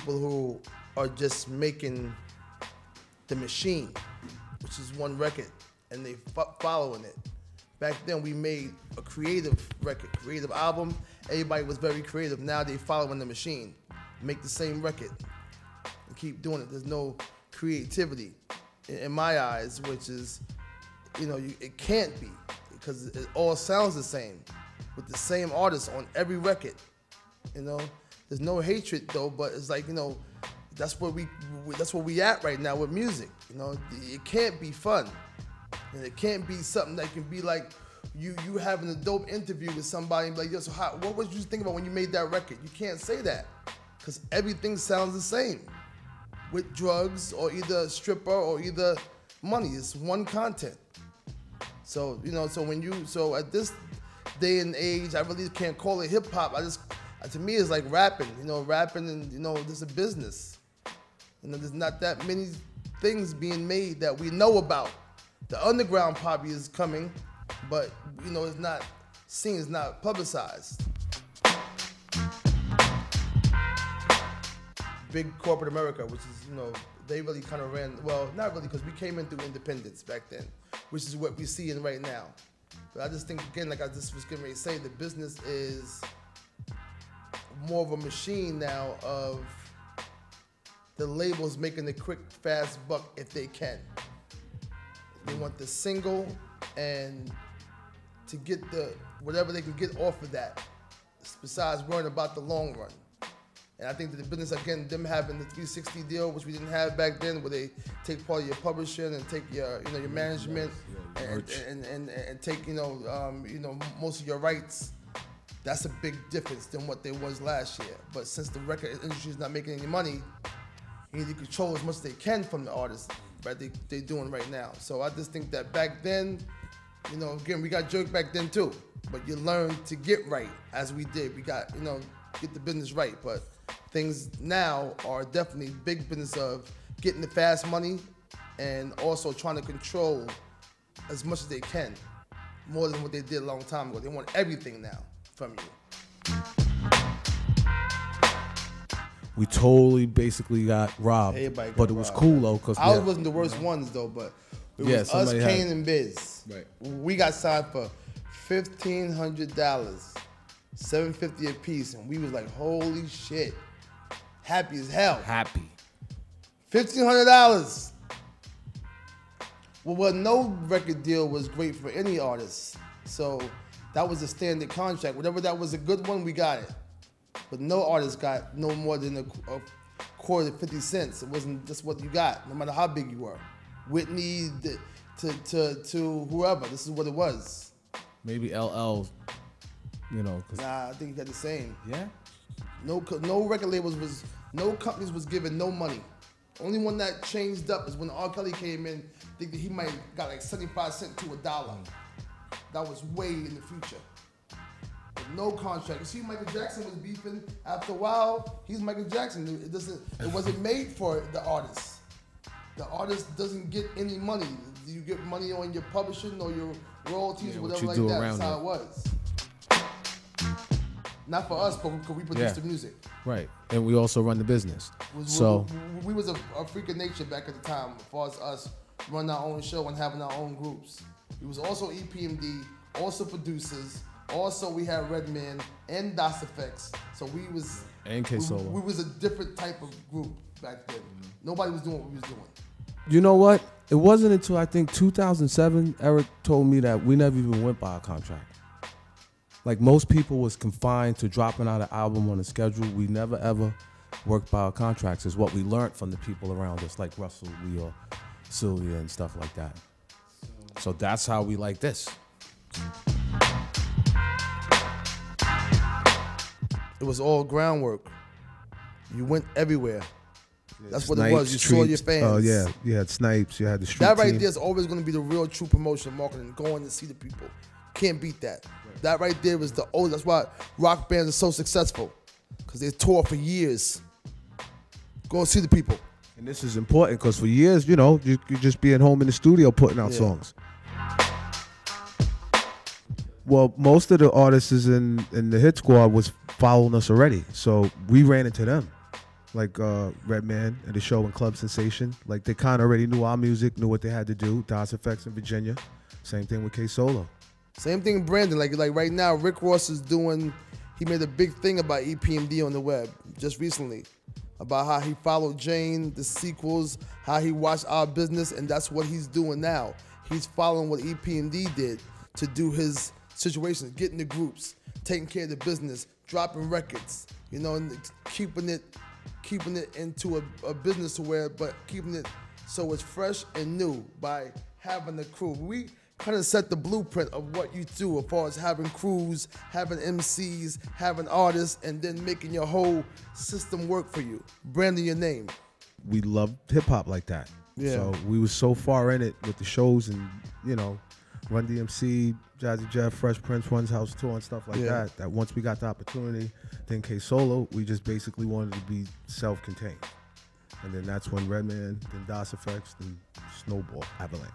people who are just making the machine, which is one record, and they following it. Back then, we made a creative record, creative album. Everybody was very creative. Now they following the machine, make the same record, and keep doing it. There's no creativity in my eyes, which is, it can't be, because it all sounds the same, with the same artists on every record. There's no hatred though, but it's like, that's where we at right now with music. It can't be fun. And it can't be something that can be like you having a dope interview with somebody and be like, yo, so what was you thinking about when you made that record? You can't say that, because everything sounds the same with drugs or either stripper or either money. It's one content. So, so at this day and age, I really can't call it hip hop. To me, it's like rapping, rapping and, this is a business. There's not that many things being made that we know about. The underground probably is coming, but it's not seen, it's not publicized. Big corporate America, which is, they really kind of ran, well, not really, because we came in through independence back then, which is what we're seeing right now. But I just think, again, like I just was getting ready to say, the business is more of a machine now of the labels making the quick, fast buck if they can. They want the single and to get whatever they can get off of that, besides worrying about the long run. And I think that the business, again, them having the 360 deal, which we didn't have back then, where they take part of your publishing and take your, your management and take, most of your rights. That's a big difference than what there was last year. But since the record industry is not making any money, you need to control as much as they can from the artists, right? They're doing right now. So I just think that back then, again, we got jerked back then too, but you learn to get right as we did. We got, get the business right. But things now are definitely big business of getting the fast money and also trying to control as much as they can, more than what they did a long time ago. They want everything now from you. We totally basically got robbed, but it was cool though. Cause ours wasn't the worst ones though, but it was us, Kane and Biz. Right. We got signed for $1,500, $750 a piece, and we was like, holy shit, happy as hell. Happy. $1,500. Well, no record deal was great for any artist, so that was a standard contract. Whatever that was a good one, we got it. But no artist got no more than a quarter to 50 cents. It wasn't just what you got, no matter how big you were. Whitney to whoever, this is what it was. Maybe LL, Nah, I think he got the same. Yeah? No record labels no companies was giving no money. Only one that changed up is when R. Kelly came in, I think that he might got like 75 cents to $1. That was way in the future. But no contract. You see, Michael Jackson was beefing. After a while, he's Michael Jackson. It wasn't made for the artist. The artist doesn't get any money. You get money on your publishing or your royalties, whatever like that. That's how it was. Not for us, but because we produce the music. Right, and we also run the business. We was a freak of nature back at the time, as far as us running our own show and having our own groups. We was also EPMD, also producers. Also, we had Redman and DOS Effects. So we was and K-Solo. We was a different type of group back then. Nobody was doing what we was doing. You know what? It wasn't until I think 2007, Erick told me that we never even went by a contract. Like most people was confined to dropping out an album on a schedule. We never ever worked by our contracts. Is what we learned from the people around us, like Russell, Leo, Sylvia, and stuff like that. So that's how we like this. It was all groundwork. You went everywhere. Yeah, that's what it was. You saw your fans. Oh yeah, you had Snipes. You had the street That right team. there is always going to be the real true promotion marketing. Going to see the people. Can't beat that. Right. That right there is the old. That's why rock bands are so successful, because they tour for years. Go and see the people. And this is important because for years, you just being home in the studio putting out songs. Well, most of the artists in the hit squad was following us already, so we ran into them. like Redman and the show and Club Sensation. Like they kind of already knew our music, knew what they had to do. DOS Effects in Virginia. Same thing with K Solo. Same thing, Brandon. Like right now, Rick Ross is doing. He made a big thing about EPMD on the web just recently, about how he followed Jane, the sequels, how he watched Our Business, and that's what he's doing now. He's following what EPMD did to do his situations, getting the groups, taking care of the business, dropping records, you know, and keeping it into a business to where, but keeping it so it's fresh and new by having a crew. We kind of set the blueprint of what you do as far as having crews, having MCs, having artists, and then making your whole system work for you, branding your name. We loved hip hop like that. Yeah. So we was so far in it with the shows and, you know, Run DMC, Jazzy Jeff, Fresh Prince, One's House Tour and stuff like that once we got the opportunity, then K Solo, we just basically wanted to be self-contained. And then that's when Redman, then DOS Effects, then Snowball, Avalanche.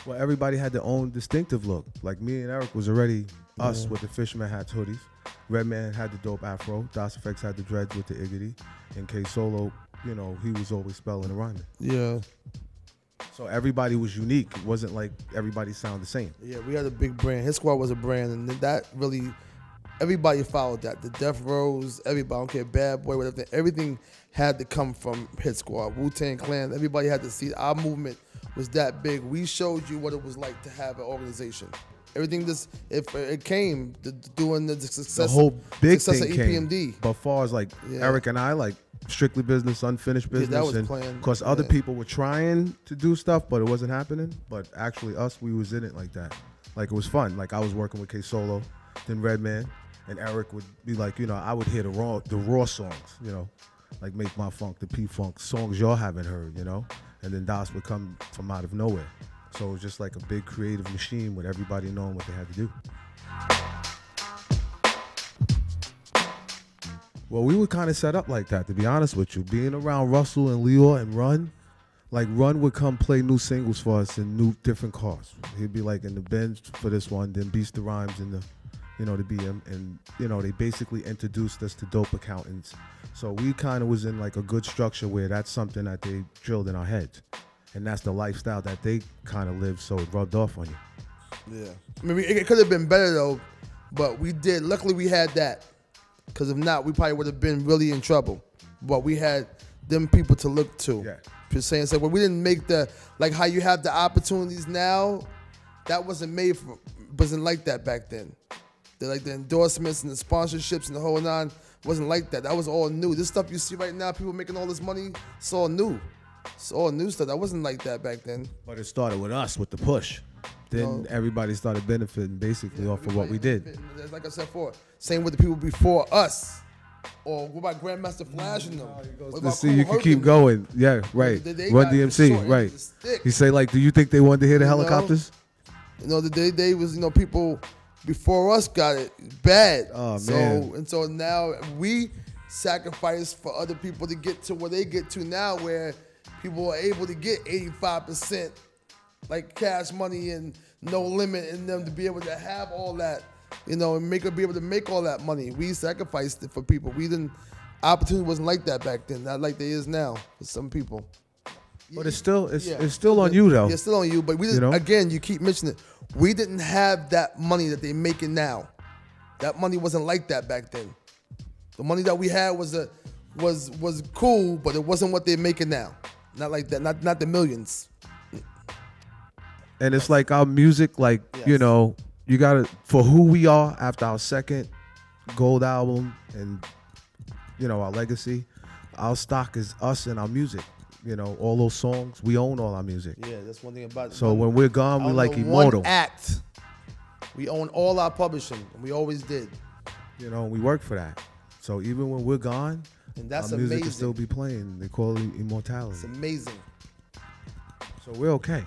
Well, everybody had their own distinctive look. Like me and Eric was already us with the Fisherman hats, hoodies. Redman had the dope afro. DOS Effects had the dreads with the Iggity. And K Solo, you know, he was always spelling and rhyming. Yeah. So everybody was unique. It wasn't like everybody sounded the same. Yeah, we had a big brand. His Squad was a brand, and that really, everybody followed that. The Death Rows, everybody, I don't care, Bad Boy, whatever. Everything had to come from Hit Squad, Wu-Tang Clan. Everybody had to see our movement was that big. We showed you what it was like to have an organization. Everything this, if it came doing the success, the whole big success thing of EPMD. Came. But far as like Eric and I, like strictly business, unfinished business. That was and planned. Of course, other people were trying to do stuff, but it wasn't happening. But actually, us, we was in it like that. Like it was fun. Like I was working with K Solo, then Redman, and Eric would be like, you know, I would hear the raw songs, you know, like Make My Funk, the P-Funk songs y'all haven't heard, you know, and then DOS would come from out of nowhere. So it was just like a big creative machine with everybody knowing what they had to do. Well, we were kind of set up like that, to be honest with you. Being around Russell and Leo and Run, like Run would come play new singles for us in new different cars. He'd be like in the Benz for this one, then Beast the Rhymes in the, you know, the BM. And, you know, they basically introduced us to Dope Accountants. So we kind of was in like a good structure where that's something that they drilled in our heads. And that's the lifestyle that they kind of lived, so it rubbed off on you. Yeah. I mean, it could have been better, though, but we did. Luckily, we had that. Because if not, we probably would have been really in trouble. But we had them people to look to. Yeah. Just saying, so, but we didn't make like how you have the opportunities now, that wasn't like that back then. Like the endorsements and the sponsorships and the whole nine wasn't like that. That was all new. This stuff you see right now, people making all this money, it's all new. It's all new stuff. That wasn't like that back then. But it started with us, with the push. Then everybody started benefiting basically off of what we did. Like I said before, same with the people before us. Or what about Grandmaster Flash and them? See, you can keep going. Yeah, right. Run DMC, right. He say, like, do you think they wanted to hear the helicopters? You know, they was, you know, people before us got it bad. Oh, man. So now we sacrifice for other people to get to where they get to now, where people are able to get 85% like cash money and no limit in them to be able to have all that, you know, and be able to make all that money. We sacrificed it for people. Opportunity wasn't like that back then, not like they is now for some people. But it's still on you though. Yeah, it's still on you. But we didn't. You know? Again, you keep mentioning it. We didn't have that money that they making now. That money wasn't like that back then. The money that we had was cool, but it wasn't what they're making now. Not like that. Not the millions. And it's like our music, like, you know, you gotta, for who we are after our second gold album and, you know, our legacy, our stock is us and our music. You know, all those songs, we own all our music. Yeah, that's one thing about it. So when we're gone, we're like immortal. One act. We own all our publishing, and we always did. You know, we work for that. So even when we're gone, and that's our music amazing. can still be playing. They call it immortality. It's amazing. So we're okay.